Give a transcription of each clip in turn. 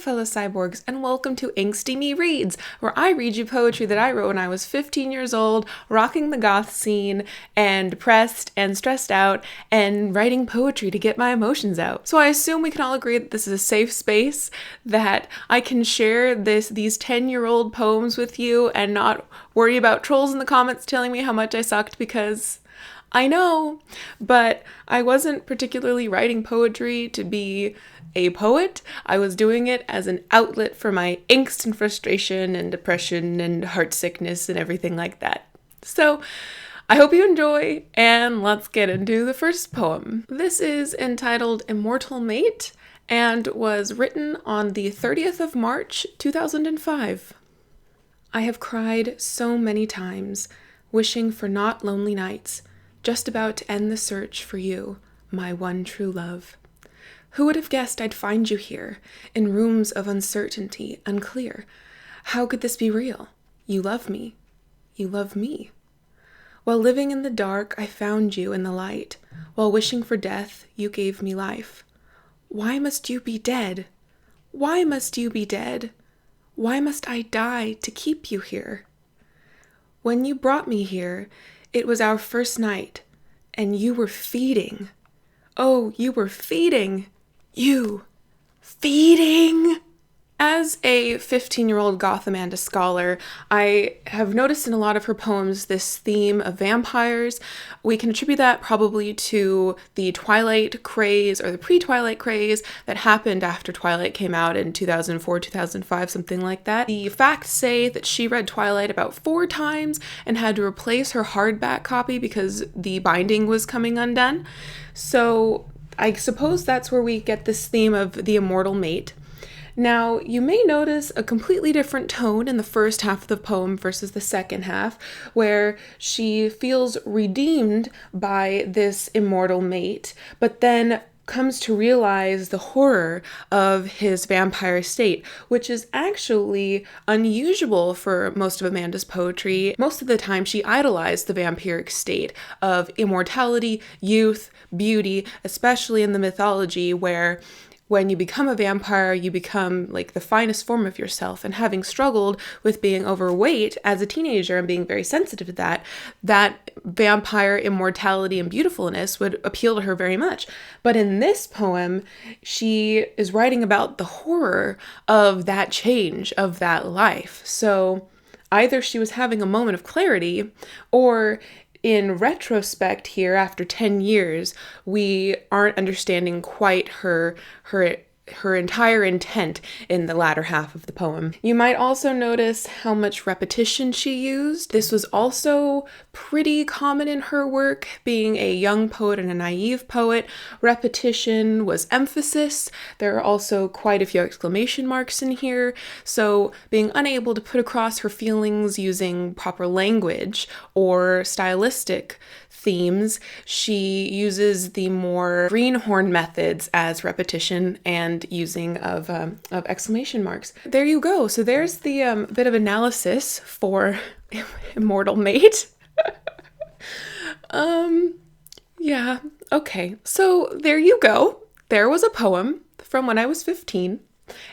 fellow cyborgs, and welcome to Angsty-Me Reads, where I read you poetry that I wrote when I was 15 years old, rocking the goth scene, and depressed and stressed out, and writing poetry to get my emotions out. So I assume we can all agree that this is a safe space, that I can share these 10-year-old poems with you and not worry about trolls in the comments telling me how much I sucked, because I know, but I wasn't particularly writing poetry to be a poet. I was doing it as an outlet for my angst and frustration and depression and heart sickness and everything like that. So I hope you enjoy, and let's get into the first poem. This is entitled Immortal Mate and was written on the 30th of March, 2005. I have cried so many times, wishing for not lonely nights, just about to end the search for you, my one true love. Who would have guessed I'd find you here, in rooms of uncertainty, unclear? How could this be real? You love me. You love me. While living in the dark, I found you in the light. While wishing for death, you gave me life. Why must you be dead? Why must you be dead? Why must I die to keep you here? When you brought me here, it was our first night, and you were feeding. Oh, you were feeding. You. Feeding. As a 15-year-old goth Amanda scholar, I have noticed in a lot of her poems this theme of vampires. We can attribute that probably to the Twilight craze or the pre-Twilight craze that happened after Twilight came out in 2004, 2005, something like that. The facts say that she read Twilight about 4 times and had to replace her hardback copy because the binding was coming undone. So I suppose that's where we get this theme of the immortal mate. Now, you may notice a completely different tone in the first half of the poem versus the second half, where she feels redeemed by this immortal mate, but then comes to realize the horror of his vampire state, which is actually unusual for most of Amanda's poetry. Most of the time, she idolized the vampiric state of immortality, youth, beauty, especially in the mythology where when you become a vampire, you become like the finest form of yourself. And having struggled with being overweight as a teenager and being very sensitive to that vampire immortality and beautifulness would appeal to her very much. But in this poem, she is writing about the horror of that change, of that life. So either she was having a moment of clarity, or in retrospect here, after 10 years, we aren't understanding quite her entire intent in the latter half of the poem. You might also notice how much repetition she used. This was also pretty common in her work. Being a young poet and a naive poet, repetition was emphasis. There are also quite a few exclamation marks in here. So being unable to put across her feelings using proper language or stylistic themes, she uses the more greenhorn methods as repetition and using of exclamation marks. There you go. So there's the bit of analysis for Immortal Mate. Yeah, okay. So there you go. There was a poem from when I was 15,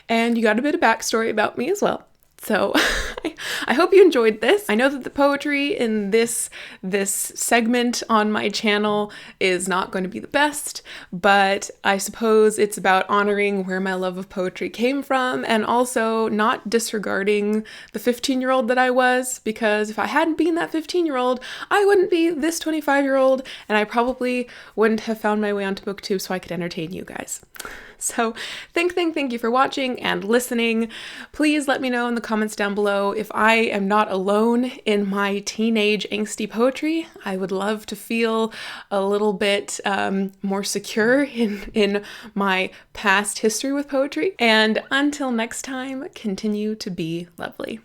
and you got a bit of backstory about me as well. So I hope you enjoyed this. I know that the poetry in this segment on my channel is not going to be the best, but I suppose it's about honoring where my love of poetry came from and also not disregarding the 15-year-old that I was, because if I hadn't been that 15-year-old, I wouldn't be this 25-year-old, and I probably wouldn't have found my way onto BookTube so I could entertain you guys. So thank you for watching and listening. Please let me know in the comments down below if I am not alone in my teenage angsty poetry. I would love to feel a little bit more secure in my past history with poetry. And until next time, continue to be lovely.